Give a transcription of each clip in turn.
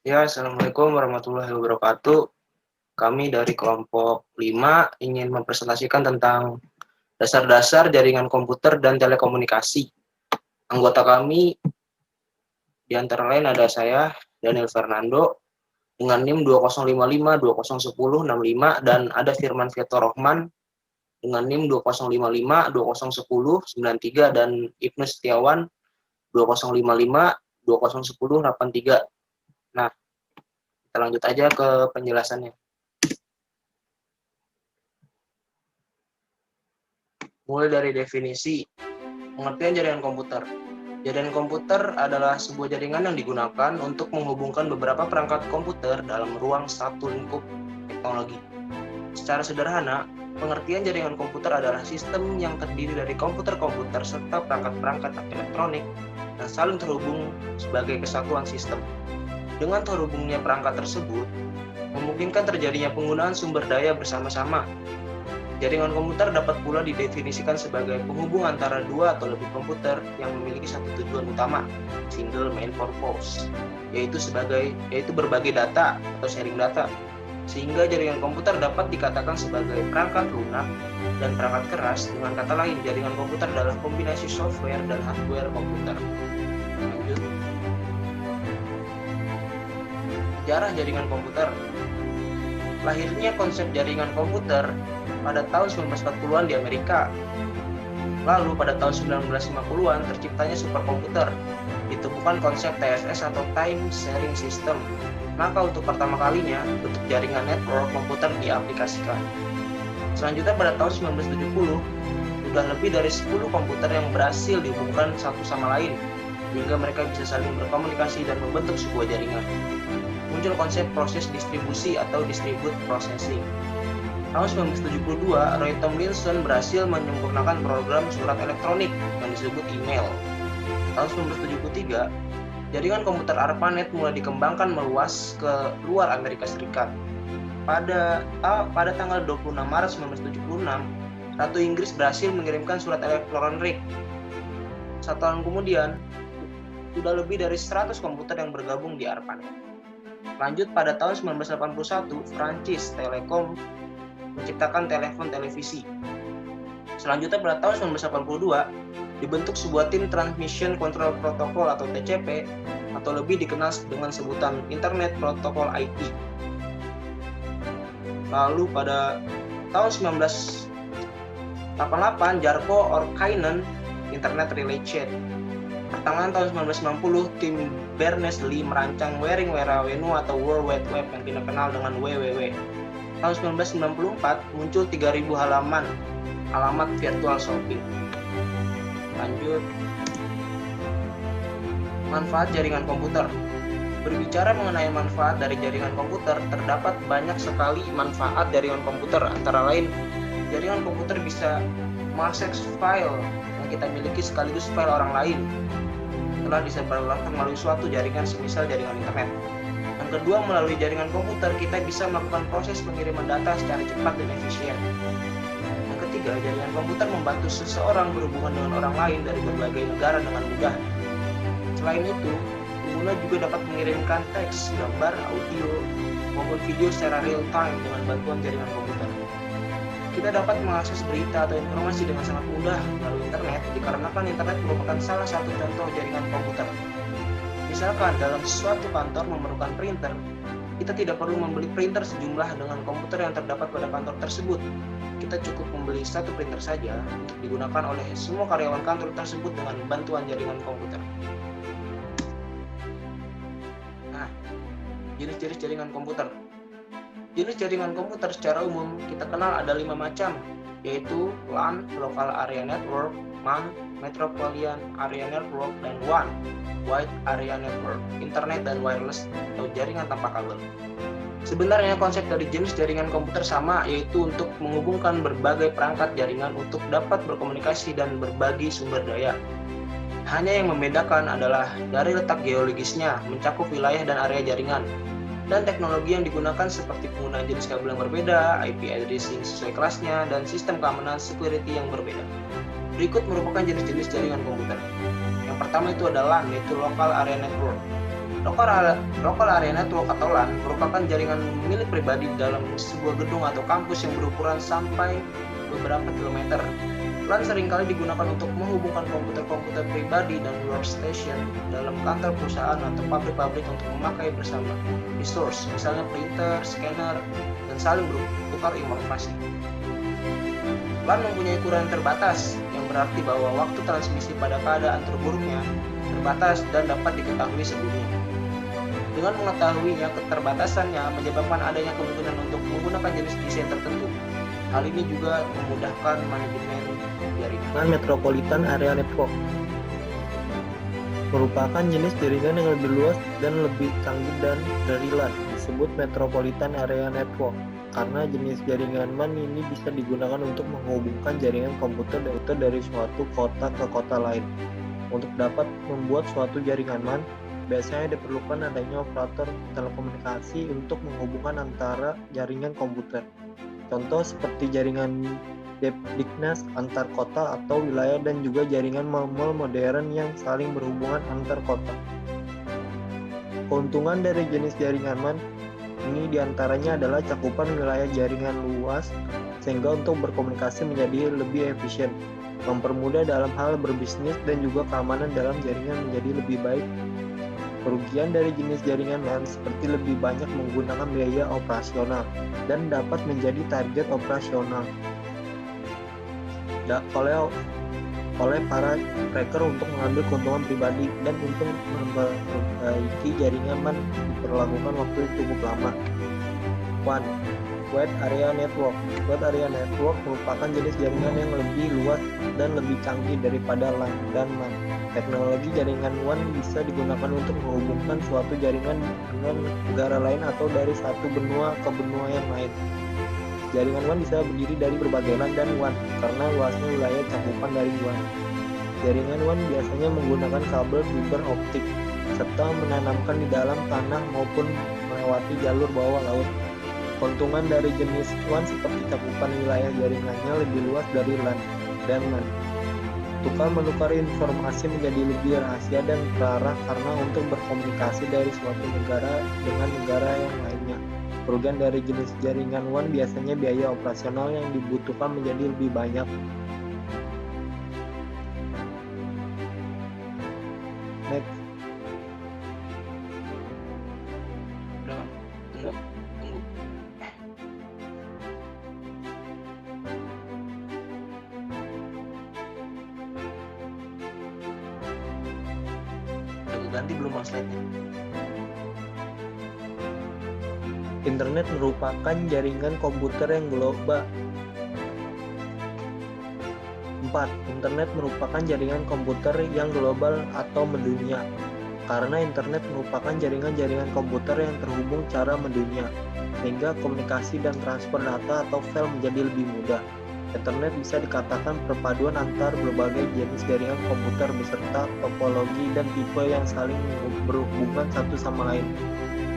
Ya, Assalamualaikum warahmatullahi wabarakatuh. Kami dari kelompok 5 ingin mempresentasikan tentang dasar-dasar jaringan komputer dan telekomunikasi. Anggota kami di antara lain ada saya, Daniel Fernando, dengan NIM 2055 201065, dan ada Firman Vieto Rohman dengan NIM 2055 2010 93, dan Ibnu Setiawan 2055 2010 83. Nah, kita lanjut aja ke penjelasannya. Mulai dari definisi. Pengertian jaringan komputer. Jaringan komputer adalah sebuah jaringan yang digunakan untuk menghubungkan beberapa perangkat komputer dalam ruang satu lingkup teknologi. Secara sederhana, pengertian jaringan komputer adalah sistem yang terdiri dari komputer-komputer serta perangkat-perangkat elektronik yang saling terhubung sebagai kesatuan sistem. Dengan terhubungnya perangkat tersebut, memungkinkan terjadinya penggunaan sumber daya bersama-sama. Jaringan komputer dapat pula didefinisikan sebagai penghubung antara dua atau lebih komputer yang memiliki satu tujuan utama, single main purpose, yaitu berbagi data atau sharing data. Sehingga jaringan komputer dapat dikatakan sebagai perangkat lunak dan perangkat keras. Dengan kata lain, jaringan komputer adalah kombinasi software dan hardware komputer. Lanjut. Sejarah jaringan komputer. Lahirnya konsep jaringan komputer pada tahun 1940-an di Amerika. Lalu pada tahun 1950-an terciptanya superkomputer. Ditemukan konsep TSS atau Time Sharing System. Maka untuk pertama kalinya bentuk jaringan network komputer diaplikasikan. Selanjutnya pada tahun 1970, sudah lebih dari 10 komputer yang berhasil dihubungkan satu sama lain hingga mereka bisa saling berkomunikasi dan membentuk sebuah jaringan. Muncul konsep proses distribusi atau distribute processing. Tahun 1972, Roy Tomlinson berhasil menyempurnakan program surat elektronik yang disebut email. Tahun 1973, jaringan komputer ARPANET mulai dikembangkan meluas ke luar Amerika Serikat. Pada tanggal 26 Maret 1976, Ratu Inggris berhasil mengirimkan surat elektronik. 1 tahun kemudian, sudah lebih dari 100 komputer yang bergabung di ARPANET. Lanjut pada tahun 1981, Prancis Telecom menciptakan telepon televisi. Selanjutnya pada tahun 1982, dibentuk sebuah tim Transmission Control Protocol atau TCP, atau lebih dikenal dengan sebutan Internet Protocol IP. Lalu pada tahun 1988, Jarko Orkainen Internet Relay Chat. Pertengahan tahun 1990, tim Berners-Lee merancang Wearing Wenu atau World Wide Web yang dikenal dengan WWW. Tahun 1994 muncul 3.000 alamat virtual shopping. Lanjut. Manfaat jaringan komputer. Berbicara mengenai manfaat dari jaringan komputer, terdapat banyak sekali manfaat jaringan komputer. Antara lain, jaringan komputer bisa mengakses file yang kita miliki sekaligus file orang lain telah disebarluaskan melalui suatu jaringan semisal jaringan internet. Yang kedua, melalui jaringan komputer kita bisa melakukan proses pengiriman data secara cepat dan efisien. Yang ketiga, jaringan komputer membantu seseorang berhubungan dengan orang lain dari berbagai negara dengan mudah. Selain itu, pengguna juga dapat mengirimkan teks, gambar, audio, maupun video secara real time dengan bantuan jaringan komputer. Kita dapat mengakses berita atau informasi dengan sangat mudah melalui internet dikarenakan internet merupakan salah satu contoh jaringan komputer. Misalkan dalam suatu kantor memerlukan printer, kita tidak perlu membeli printer sejumlah dengan komputer yang terdapat pada kantor tersebut. Kita cukup membeli satu printer saja untuk digunakan oleh semua karyawan kantor tersebut dengan bantuan jaringan komputer. Nah, jenis-jenis jaringan komputer. Jenis jaringan komputer secara umum kita kenal ada 5 macam, yaitu LAN, Local Area Network, MAN, Metropolitan Area Network, dan WAN, Wide Area Network, Internet dan Wireless atau jaringan tanpa kabel. Sebenarnya konsep dari jenis jaringan komputer sama, yaitu untuk menghubungkan berbagai perangkat jaringan untuk dapat berkomunikasi dan berbagi sumber daya. Hanya yang membedakan adalah dari letak geologisnya, mencakup wilayah dan area jaringan, dan teknologi yang digunakan seperti penggunaan jenis kabel yang berbeda, IP addressing sesuai kelasnya, dan sistem keamanan security yang berbeda. Berikut merupakan jenis-jenis jaringan komputer. Yang pertama itu adalah LAN, yaitu Local Area Network. Local Area Network atau LAN merupakan jaringan milik pribadi dalam sebuah gedung atau kampus yang berukuran sampai beberapa kilometer. LAN seringkali digunakan untuk menghubungkan komputer-komputer pribadi dan workstation dalam kantor perusahaan atau pabrik-pabrik untuk memakai bersama resource, misalnya printer, scanner, dan saling bertukar informasi. LAN mempunyai ukuran terbatas, yang berarti bahwa waktu transmisi pada keadaan terburuknya terbatas dan dapat diketahui sebelumnya. Dengan mengetahuinya, keterbatasannya menyebabkan adanya kemungkinan untuk menggunakan jenis desain tertentu. Hal ini juga memudahkan manajemen jaringan. Metropolitan Area Network merupakan jenis jaringan yang lebih luas dan lebih canggih dari LAN, disebut Metropolitan Area Network karena jenis jaringan MAN ini bisa digunakan untuk menghubungkan jaringan komputer dari suatu kota ke kota lain. Untuk dapat membuat suatu jaringan MAN, biasanya diperlukan adanya operator telekomunikasi untuk menghubungkan antara jaringan komputer. Contoh seperti jaringan DNS antar kota atau wilayah dan juga jaringan mal-mal modern yang saling berhubungan antar kota. Keuntungan dari jenis jaringan MAN ini diantaranya adalah cakupan wilayah jaringan luas sehingga untuk berkomunikasi menjadi lebih efisien, mempermudah dalam hal berbisnis dan juga keamanan dalam jaringan menjadi lebih baik. Kerugian dari jenis jaringan LAN seperti lebih banyak menggunakan biaya operasional dan dapat menjadi target operasional oleh para cracker untuk mengambil keuntungan pribadi dan untuk memperbaiki jaringan MAN diperlakukan waktu cukup lama. 1. Wide Area Network. Wide Area Network merupakan jenis jaringan yang lebih luas dan lebih canggih daripada LAN dan MAN. Teknologi jaringan WAN bisa digunakan untuk menghubungkan suatu jaringan dengan negara lain atau dari satu benua ke benua yang lain. Jaringan WAN bisa berdiri dari berbagai LAN dan WAN karena luasnya wilayah cakupan dari WAN. Jaringan WAN biasanya menggunakan kabel fiber optik serta menanamkan di dalam tanah maupun melewati jalur bawah laut. Keuntungan dari jenis WAN seperti cakupan wilayah jaringannya lebih luas dari LAN dan MAN. Tukar-menukar informasi menjadi lebih rahasia dan terarah karena untuk berkomunikasi dari suatu negara dengan negara yang lainnya. Kerugian dari jenis jaringan WAN biasanya biaya operasional yang dibutuhkan menjadi lebih banyak. Next. Tunggu. Ganti belum slide-nya. Internet merupakan jaringan komputer yang global. 4. Internet merupakan jaringan komputer yang global atau mendunia. Karena internet merupakan jaringan-jaringan komputer yang terhubung secara mendunia, sehingga komunikasi dan transfer data atau file menjadi lebih mudah. Internet bisa dikatakan perpaduan antar berbagai jenis jaringan komputer beserta topologi dan tipe yang saling berhubungan satu sama lain.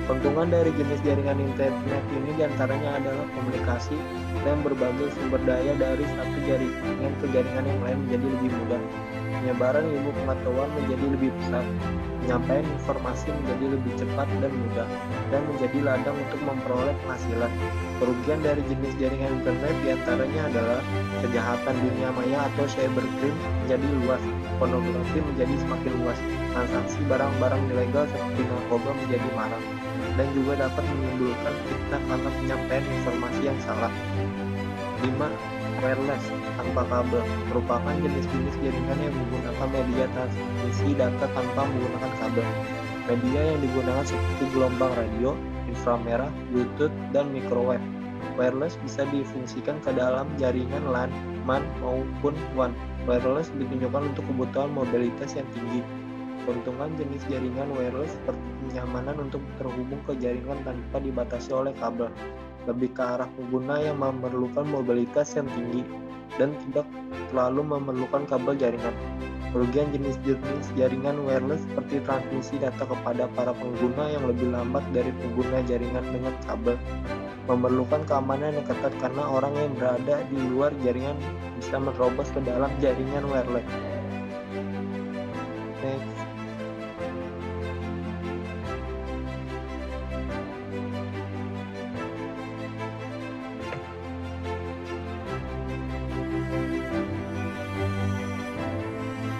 Keuntungan dari jenis jaringan internet ini diantaranya adalah komunikasi dan berbagai sumber daya dari satu jaringan ke jaringan yang lain menjadi lebih mudah. Penyebaran ilmu pengetahuan menjadi lebih besar, penyampaian informasi menjadi lebih cepat dan mudah, dan menjadi ladang untuk memperoleh penghasilan. Kerugian dari jenis jaringan internet diantaranya adalah kejahatan dunia maya atau cybercrime menjadi luas, pornografi menjadi semakin luas, transaksi barang-barang ilegal seperti narkoba menjadi marak, dan juga dapat menimbulkan fitnah karena penyampaian informasi yang salah. 5. Wireless tanpa kabel merupakan jenis-jenis jaringan yang menggunakan media transmisi data tanpa menggunakan kabel. Media yang digunakan seperti gelombang radio, inframerah, Bluetooth, dan microwave. Wireless bisa difungsikan ke dalam jaringan LAN, MAN, maupun WAN. Wireless ditunjukkan untuk kebutuhan mobilitas yang tinggi. Keuntungan jenis jaringan wireless seperti kenyamanan untuk terhubung ke jaringan tanpa dibatasi oleh kabel, lebih ke arah pengguna yang memerlukan mobilitas yang tinggi dan tidak terlalu memerlukan kabel jaringan. Kerugian jenis-jenis jaringan wireless seperti transmisi data kepada para pengguna yang lebih lambat dari pengguna jaringan dengan kabel, memerlukan keamanan yang ketat karena orang yang berada di luar jaringan bisa menerobos ke dalam jaringan wireless. Next.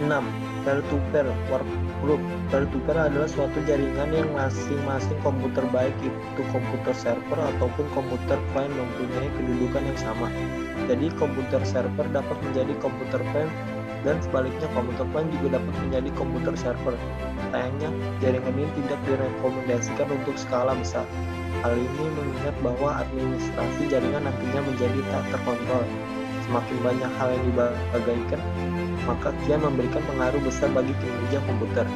6. Peer-to-peer workgroup. Peer-to-peer adalah suatu jaringan yang masing-masing komputer, baik itu komputer server ataupun komputer client, mempunyai kedudukan yang sama. Jadi komputer server dapat menjadi komputer client dan sebaliknya komputer client juga dapat menjadi komputer server. Sayangnya, jaringan ini tidak direkomendasikan untuk skala besar. Hal ini mengingat bahwa administrasi jaringan nantinya menjadi tak terkontrol. Semakin banyak hal yang dibagaikan, maka kian memberikan pengaruh besar bagi kinerja komputer.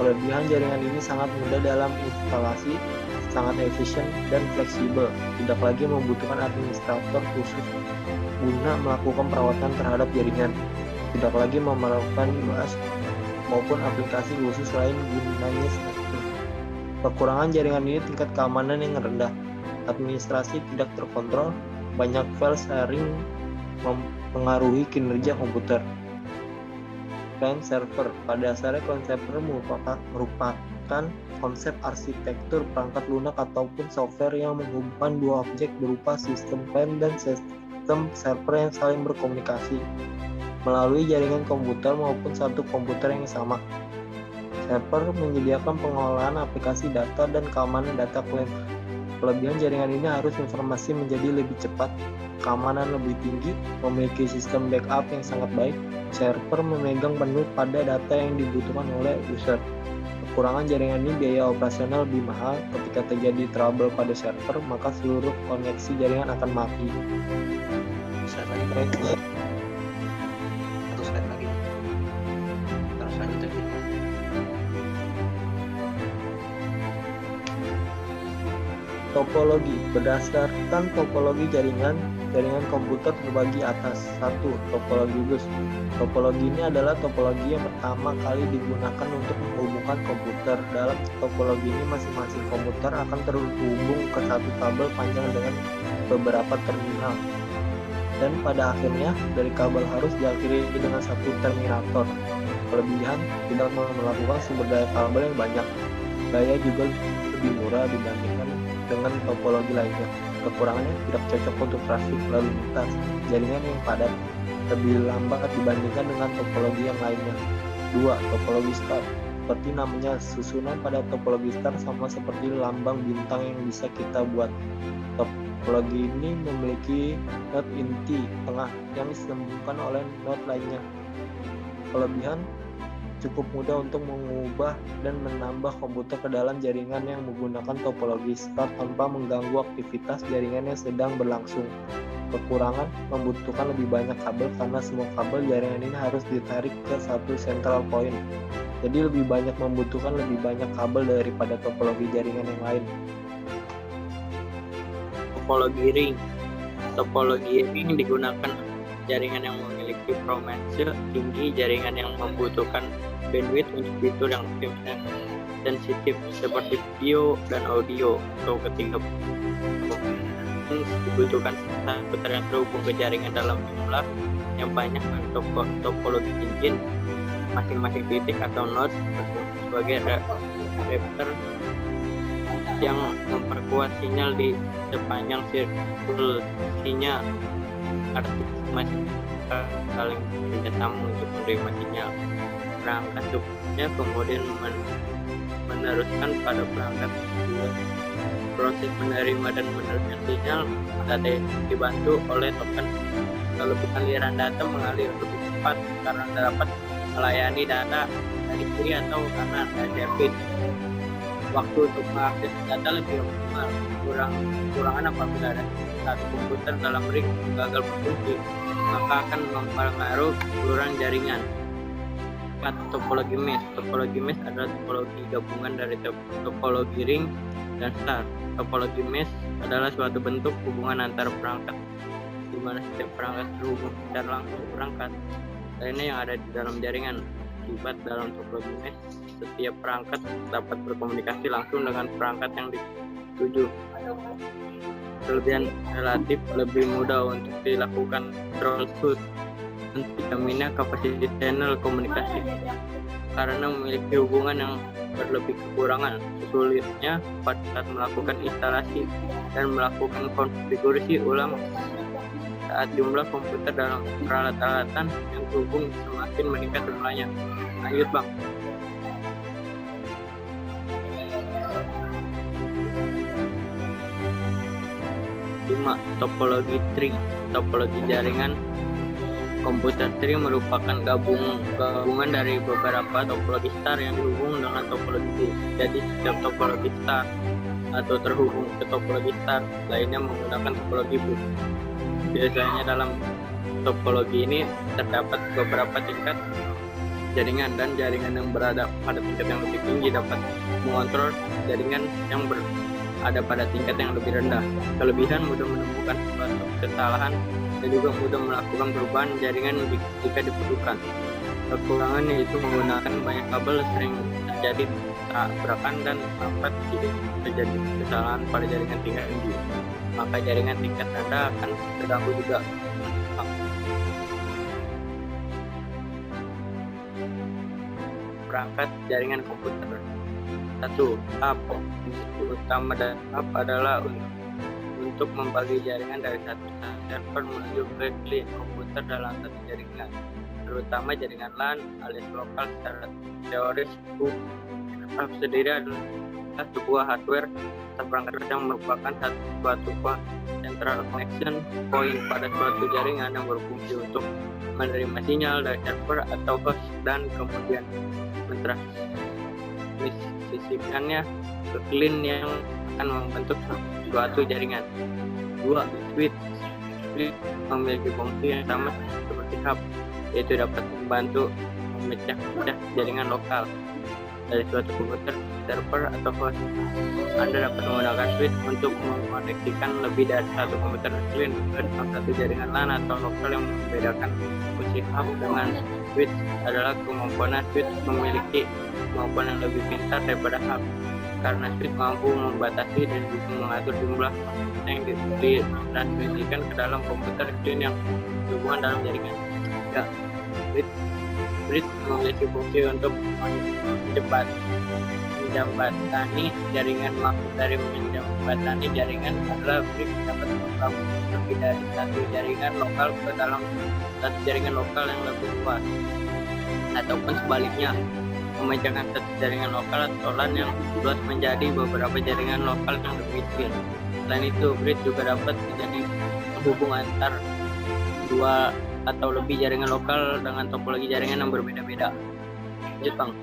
Kelebihan jaringan ini sangat mudah dalam instalasi, sangat efisien dan fleksibel, tidak lagi membutuhkan administrator khusus guna melakukan perawatan terhadap jaringan, tidak lagi memerlukan BIOS maupun aplikasi khusus lain gunanya satu. Kekurangan jaringan ini tingkat keamanan yang rendah, administrasi tidak terkontrol, banyak file sharing mempengaruhi kinerja komputer. Client server, pada dasarnya client server merupakan konsep arsitektur perangkat lunak ataupun software yang menghubungkan dua objek berupa sistem client dan sistem server yang saling berkomunikasi melalui jaringan komputer maupun satu komputer yang sama. Server menyediakan pengolahan aplikasi data dan keamanan data client. Kelebihan jaringan ini harus informasi menjadi lebih cepat, keamanan lebih tinggi, memiliki sistem backup yang sangat baik, server memegang penuh pada data yang dibutuhkan oleh user. Kekurangan jaringan ini biaya operasional lebih mahal. Ketika terjadi trouble pada server, maka seluruh koneksi jaringan akan mati. Slide lagi. Satu slide lagi. Terus lanjut lagi. Topologi. Berdasarkan topologi jaringan komputer terbagi atas. 1. Topologi bus. Topologi ini adalah topologi yang pertama kali digunakan untuk menghubungkan komputer. Dalam topologi ini masing-masing komputer akan terhubung ke satu kabel panjang dengan beberapa terminal. Dan pada akhirnya dari kabel harus diakhiri dengan satu terminator. Kelebihan, tidak melakukan sumber daya kabel yang banyak. Daya juga lebih murah dibandingkan dengan topologi lainnya. Kekurangannya, tidak cocok untuk trafik lalu lintas, jaringan yang padat, lebih lambat dibandingkan dengan topologi yang lainnya. 2. Topologi star. Seperti namanya, susunan pada topologi star sama seperti lambang bintang yang bisa kita buat. Topologi ini memiliki node inti tengah yang disambungkan oleh node lainnya. Kelebihan, cukup mudah untuk mengubah dan menambah komputer ke dalam jaringan yang menggunakan topologi star tanpa mengganggu aktivitas jaringan yang sedang berlangsung. Kekurangan, membutuhkan lebih banyak kabel karena semua kabel jaringan ini harus ditarik ke satu central point. Jadi membutuhkan lebih banyak kabel daripada topologi jaringan yang lain. Topologi ring. Topologi ring digunakan jaringan yang memiliki performance tinggi, jaringan yang membutuhkan bandwidth untuk fitur yang sensitif seperti video dan audio. Atau ketiga, dibutuhkan komputer yang terhubung ke jaringan dalam jumlah yang banyak untuk topologi cincin. Masing-masing titik atau node sebagai adapter yang memperkuat sinyal di sepanjang sirkulasinya. Masih saling kerjasama untuk menerima sinyal. Perangkat subnya kemudian meneruskan pada perangkat kedua. Proses menerima dan meneruskan sinyal data dibantu oleh token. Lebih aliran data mengalir lebih cepat karena dapat melayani data dari kiri atau kanan dan service. Waktu untuk mengakses data lebih optimal. Kekurangan apabila ada satu komputer dalam ring gagal berfungsi, maka akan mempengaruhi keseluruhan jaringan. Topologi mesh. Topologi mesh adalah topologi gabungan dari topologi ring dan star. Topologi mesh adalah suatu bentuk hubungan antar perangkat di mana setiap perangkat terhubung secara langsung perangkat lainnya yang ada di dalam jaringan. Akibat dalam topologi mesh, setiap perangkat dapat berkomunikasi langsung dengan perangkat yang dituju. Kelebihan relatif lebih mudah untuk dilakukan troubleshoot dan dijaminnya kapasitas channel komunikasi karena memiliki hubungan yang berlebih. Kekurangan, sulitnya pada saat melakukan instalasi dan melakukan konfigurasi ulang saat jumlah komputer dalam peralatan yang terhubung semakin meningkat jumlahnya. Lanjut Bang. 5. Topologi tree. Topologi jaringan komputer tree merupakan gabungan dari beberapa topologi star yang dihubung dengan topologi tree. Jadi setiap topologi star atau terhubung ke topologi star lainnya menggunakan topologi boot. Biasanya dalam topologi ini terdapat beberapa tingkat jaringan, dan jaringan yang berada pada tingkat yang lebih tinggi dapat mengontrol jaringan yang berada pada tingkat yang lebih rendah. Kelebihan mudah menemukan suatu kesalahan dan juga mudah melakukan perubahan jaringan jika diperlukan. Kekurangan yaitu menggunakan banyak kabel sering terjadi tabrakan dan dapat terjadi kesalahan pada jaringan tingkat tinggi. Maka jaringan tingkat rendah akan terganggu juga. Perangkat jaringan komputer. 1. Hub. Fungsi utama dan hub adalah untuk membagi jaringan dari satu server menuju ke klien komputer dalam satu jaringan, terutama jaringan LAN alias lokal. Secara teoris, hub sendiri adalah sebuah hardware atau perangkat yang merupakan suatu central connection point pada suatu jaringan yang berfungsi untuk menerima sinyal dari server atau host dan kemudian mentransmisikannya ke klien yang akan membentuk suatu jaringan. 2. Switch. Switch memiliki fungsi yang sama seperti hub, yaitu dapat membantu memecah-pecah jaringan lokal dari suatu komputer, server, atau host. Anda dapat menggunakan switch untuk mengoneksikan lebih dari satu komputer klien ke dalam satu jaringan LAN atau lokal. Yang membedakan fungsi hub dengan switch adalah kemampuan switch memiliki kemampuan yang lebih pintar daripada hub, karena switch mampu membatasi dan juga mengatur jumlah yang ditransmisikan ke dalam komputer klien yang berhubungan dalam jaringan. Ya, switch memiliki fungsi untuk menjembatani jaringan. Maksud dari menjembatani jaringan adalah switch dapat menggabung lebih dari satu jaringan lokal ke dalam satu jaringan lokal yang lebih luas, ataupun sebaliknya, memecahkan satu jaringan lokal atau LAN yang luas menjadi beberapa jaringan lokal yang lebih kecil. Selain itu, bridge juga dapat menjadi penghubung antar dua atau lebih jaringan lokal dengan topologi jaringan yang berbeda-beda. Jepang.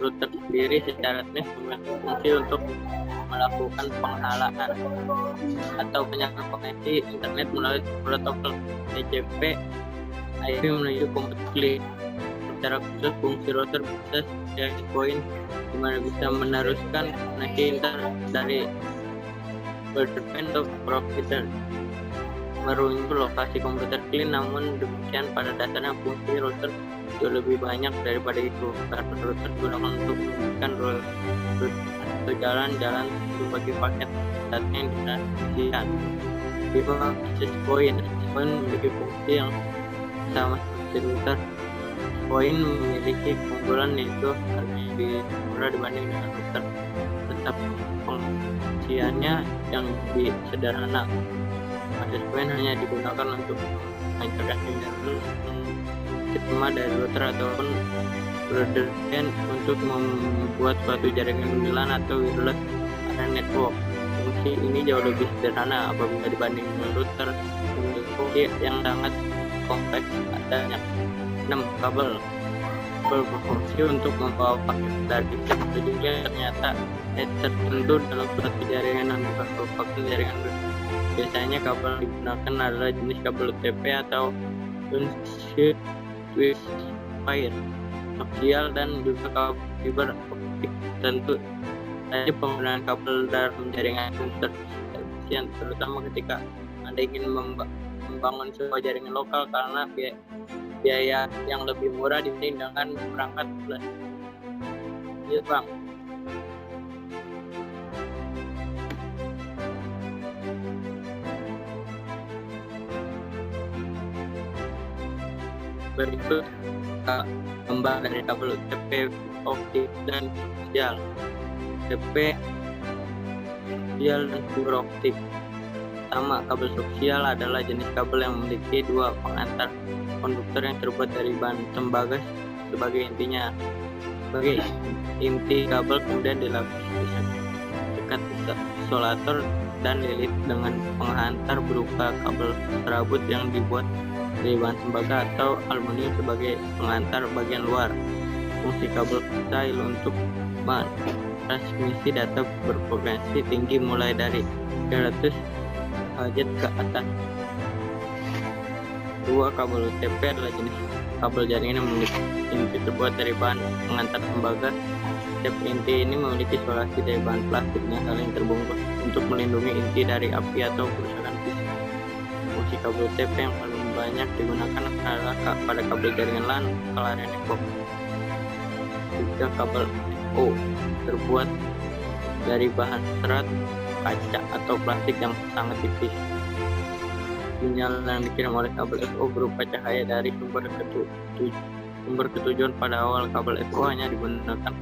Router sendiri secara teknis memiliki fungsi untuk melakukan penghalaan atau penyambungan koneksi internet melalui protokol TCP IP menuju komputer klien. Secara khusus, fungsi router bisa sebagai poin di mana bisa meneruskan koneksi internet dari broadband ke provider merujuk lokasi komputer klien. Namun demikian, pada dasarnya fungsi router jauh lebih banyak daripada itu, karena router digunakan untuk memberikan atau jalan-jalan bagi paket data yang ditransmisikan. Di access point memiliki fungsi yang sama seperti router. Point memiliki keunggulan yaitu harganya lebih murah dibanding dengan router, tetap fungsinya yang lebih sederhana. Access point hanya digunakan untuk mengajarkan sistema dari router ataupun broadband untuk membuat suatu jaringan LAN atau wireless area network. Fungsi ini jauh lebih sederhana apabila dibanding dengan router memiliki fungsi yang sangat kompleks adanya. 6. Kabel. Kabel berfungsi untuk membawa paket dari satu tujuan ternyata tertentu dalam suatu jaringan yang bukan merupakan jaringan. Biasanya kabel yang digunakan adalah jenis kabel UTP atau Unshield Wire, aksial, dan juga kabel fiber optik. Tentu saja penggunaan kabel dalam jaringan komputer efisien, terutama ketika Anda ingin membangun sebuah jaringan lokal karena biaya yang lebih murah dibanding dengan perangkat flash. Iya Bang. Berikut gambar dari kabel UTP optik dan koaksial. UTP koaksial dan fiber optik. Pertama, kabel koaksial adalah jenis kabel yang memiliki dua pengantar konduktor yang terbuat dari bahan tembaga sebagai intinya. Sebagai inti kabel kemudian dilapisi sekat isolator dan lilit dengan penghantar berupa kabel serabut yang dibuat dari bahan tembaga atau aluminium sebagai pengantar bagian luar. Fungsi kabel koaksial untuk transmisi data berfrekuensi tinggi mulai dari 300 Hz ke atas. Dua, kabel UTP adalah jenis kabel jaringan yang memiliki inti terbuat dari bahan pengantar tembaga. Setiap inti ini memiliki isolasi dari bahan plastik yang saling terbungkus untuk melindungi inti dari api atau kerusakan fisik. Fungsi kabel UTP yang paling banyak digunakan adalah pada kabel jaringan LAN, kelarian network. Tiga, kabel FO terbuat dari bahan serat, kaca atau plastik yang sangat tipis. Sinyal yang dikirim oleh kabel FO berupa cahaya dari sumber ketujuan. Pada awal kabel FO hanya digunakan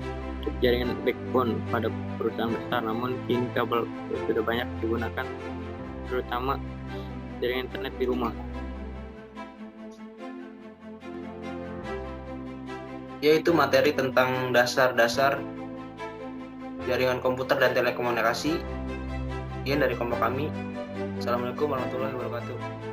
untuk jaringan backbone pada perusahaan besar, namun kini kabel FO sudah banyak digunakan terutama jaringan internet di rumah. Yaitu materi tentang dasar-dasar jaringan komputer dan telekomunikasi. Sekian dari kelompok kami. Assalamualaikum warahmatullahi wabarakatuh.